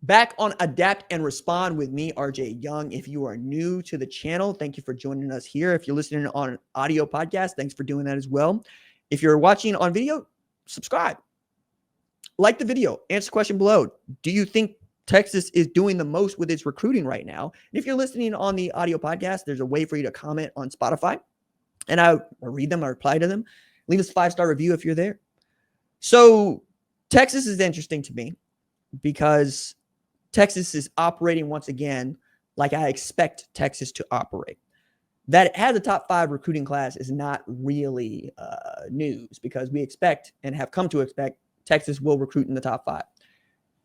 Back on Adapt and Respond with me, RJ Young. If you are new to the channel, thank you for joining us here. If you're listening on audio podcast, thanks for doing that as well. If you're watching on video, subscribe. Like the video. Answer the question below. Do you think Texas is doing the most with its recruiting right now? And if you're listening on the audio podcast, there's a way for you to comment on Spotify, and I read them, I reply to them. Leave us a 5-star review if you're there. So Texas is interesting to me because Texas is operating once again like I expect Texas to operate. That it has a top 5 recruiting class is not really news, because we expect and have come to expect Texas will recruit in the top 5.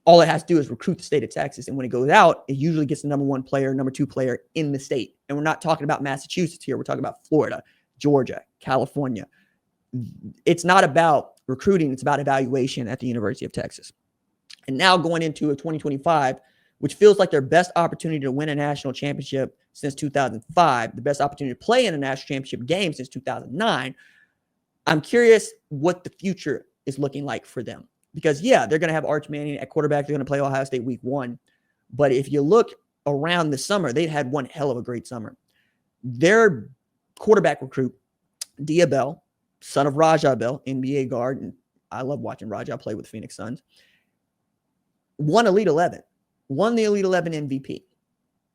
All it has to do is recruit the state of Texas. And when it goes out, it usually gets the number 1 player, number 2 player in the state. And we're not talking about Massachusetts here. We're talking about Florida, Georgia, California. It's not about recruiting. It's about evaluation at the University of Texas. And now going into a 2025, which feels like their best opportunity to win a national championship since 2005, the best opportunity to play in a national championship game since 2009, I'm curious what the future is looking like for them. Because, yeah, they're going to have Arch Manning at quarterback. They're going to play Ohio State week 1. But if you look around the summer, they'd had one hell of a great summer. Their quarterback recruit, Dia Bell, son of Rajah Bell, NBA guard, and I love watching Rajah play with the Phoenix Suns, won the Elite 11 MVP.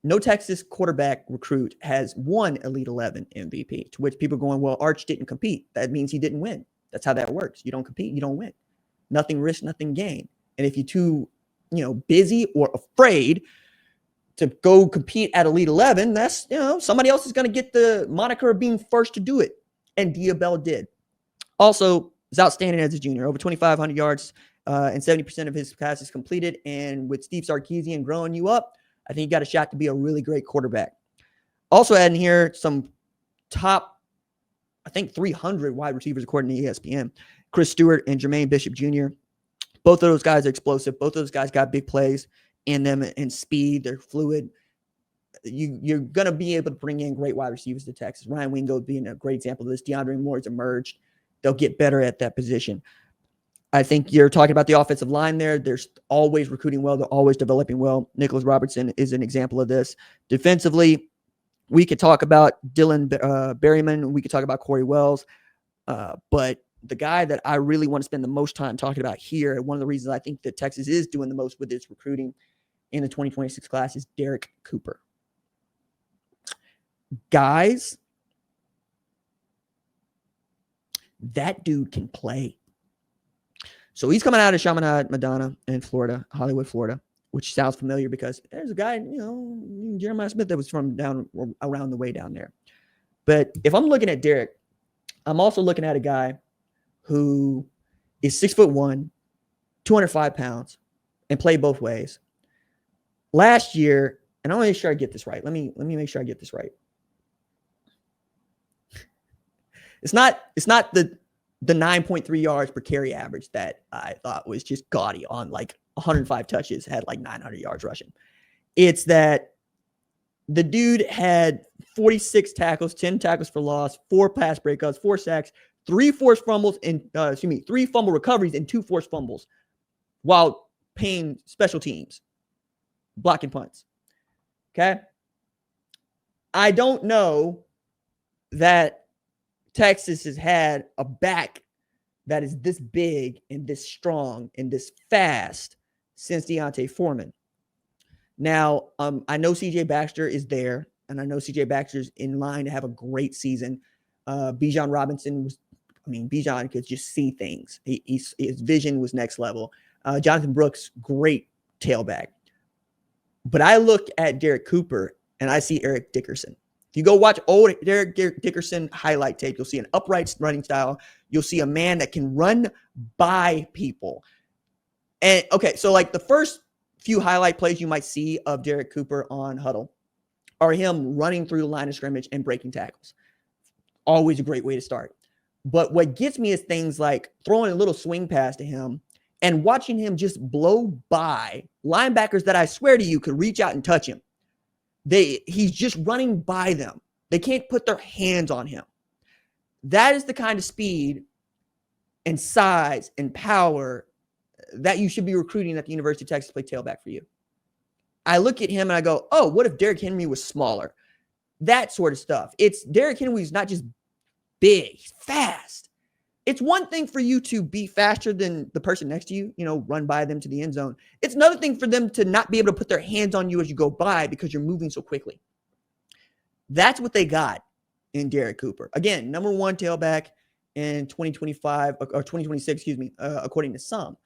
No Texas quarterback recruit has won Elite 11 MVP, to which people are going, well, Arch didn't compete. That means he didn't win. That's how that works. You don't compete, you don't win. Nothing risk, nothing gain. And if you're too, busy or afraid to go compete at Elite 11, that's, somebody else is going to get the moniker of being first to do it. And Dia Bell did. Also, is outstanding as a junior, over 2,500 yards and 70% of his passes completed. And with Steve Sarkisian growing you up, I think you got a shot to be a really great quarterback. Also adding here some top, I think 300 wide receivers according to ESPN. Chris Stewart and Jermaine Bishop Jr. Both of those guys are explosive. Both of those guys got big plays in them and speed. They're fluid. You're going to be able to bring in great wide receivers to Texas. Ryan Wingo being a great example of this. DeAndre Moore's emerged. They'll get better at that position. I think you're talking about the offensive line there. They're always recruiting well. They're always developing well. Nicholas Robertson is an example of this. Defensively, we could talk about Dylan Berryman. We could talk about Corey Wells. But the guy that I really want to spend the most time talking about here, and one of the reasons I think that Texas is doing the most with its recruiting in the 2026 class, is Derrek Cooper. Guys, that dude can play. So he's coming out of Chaminade, Madonna in Florida, Hollywood, Florida, which sounds familiar because there's a guy, Jeremiah Smith, that was from down around the way down there. But if I'm looking at Derrek, I'm also looking at a guy who is 6'1", 205 pounds, and played both ways. Last year, and I want to make sure I get this right. Let me make sure I get this right. It's not the 9.3 yards per carry average that I thought was just gaudy on like 105 touches, had like 900 yards rushing. It's that the dude had 46 tackles, 10 tackles for loss, 4 pass breakups, 4 sacks, 3 forced fumbles, and 3 fumble recoveries and 2 forced fumbles while paying special teams, blocking punts. Okay. I don't know that Texas has had a back that is this big and this strong and this fast since Deontay Foreman. Now, I know CJ Baxter is there, and I know CJ Baxter's in line to have a great season. Bijan Robinson Bijan could just see things. His vision was next level. Jonathan Brooks, great tailback. But I look at Derrek Cooper, and I see Eric Dickerson. If you go watch old Derek Dickerson highlight tape, you'll see an upright running style. You'll see a man that can run by people. And, okay, so like the first few highlight plays you might see of Derrek Cooper on Huddle are him running through the line of scrimmage and breaking tackles. Always a great way to start. But what gets me is things like throwing a little swing pass to him and watching him just blow by linebackers that I swear to you could reach out and touch him. He's just running by them. They can't put their hands on him. That is the kind of speed and size and power that you should be recruiting at the University of Texas to play tailback for you. I look at him and I go, oh, what if Derrick Henry was smaller? That sort of stuff. It's Derrick Henry's not just big, he's fast. It's one thing for you to be faster than the person next to you, run by them to the end zone. It's another thing for them to not be able to put their hands on you as you go by because you're moving so quickly. That's what they got in Derek Cooper. Again, number one tailback in 2025 or 2026, according to some.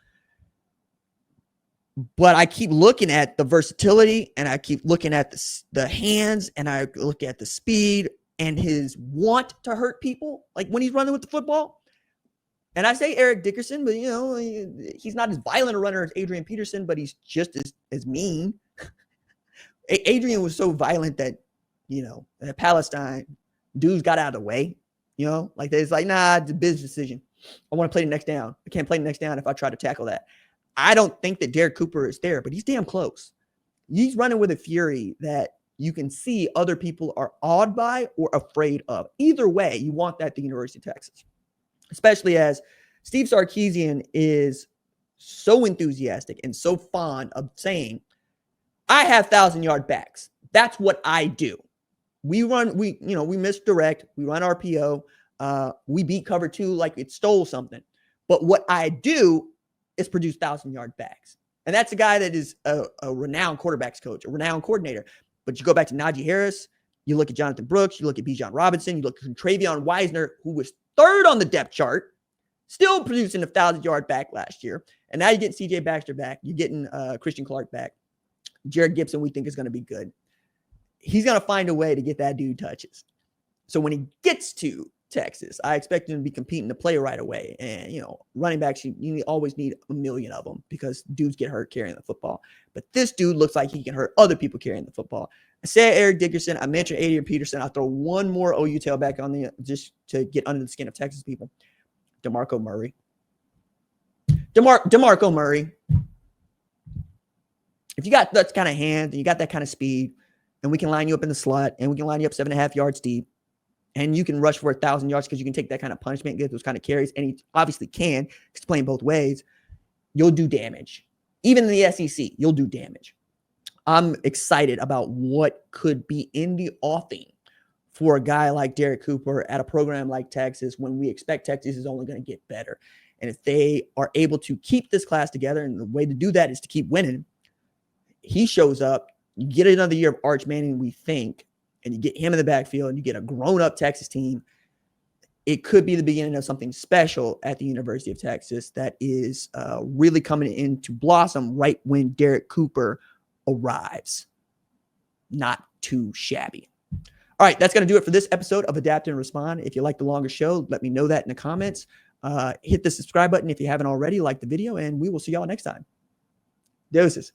But I keep looking at the versatility, and I keep looking at the hands, and I look at the speed and his want to hurt people, like when he's running with the football. And I say Eric Dickerson, but, he's not as violent a runner as Adrian Peterson, but he's just as mean. Adrian was so violent that, at Palestine, dudes got out of the way. It's like, nah, it's a business decision. I want to play the next down. I can't play the next down if I try to tackle that. I don't think that Derek Cooper is there, but he's damn close. He's running with a fury that you can see other people are awed by or afraid of. Either way, you want that at the University of Texas. Especially as Steve Sarkisian is so enthusiastic and so fond of saying, I have 1,000-yard backs. That's what I do. We misdirect. We run RPO. We beat cover 2 like it stole something. But what I do is produce 1,000-yard backs. And that's a guy that is a renowned quarterbacks coach, a renowned coordinator. But you go back to Najee Harris, you look at Jonathan Brooks, you look at Bijan Robinson, you look at Travion Wisner, who was third on the depth chart, still producing a 1,000-yard back last year. And now you get CJ Baxter back. You're getting Christian Clark back. Jared Gibson, we think, is going to be good. He's going to find a way to get that dude touches. So when he gets to Texas, I expect him to be competing to play right away. And, running backs, you always need a million of them because dudes get hurt carrying the football. But this dude looks like he can hurt other people carrying the football. I said Eric Dickerson. I mentioned Adrian Peterson. I'll throw one more OU tailback on the just to get under the skin of Texas people. DeMarco Murray. DeMarco Murray. If you got that kind of hand and you got that kind of speed, and we can line you up in the slot, and we can line you up 7.5 yards deep, and you can rush for 1,000 yards because you can take that kind of punishment, get those kind of carries, and he obviously can. He's playing both ways. You'll do damage. Even in the SEC, you'll do damage. I'm excited about what could be in the offing for a guy like Derek Cooper at a program like Texas when we expect Texas is only going to get better. And if they are able to keep this class together, and the way to do that is to keep winning, he shows up, you get another year of Arch Manning, we think, and you get him in the backfield, and you get a grown-up Texas team, it could be the beginning of something special at the University of Texas that is really coming into blossom right when Derek Cooper arrives. Not too shabby. All right, that's going to do it for this episode of Adapt and Respond. If you like the longer show, let me know that in the comments. Hit the subscribe button if you haven't already. Like the video, and we will see y'all next time. Deuces.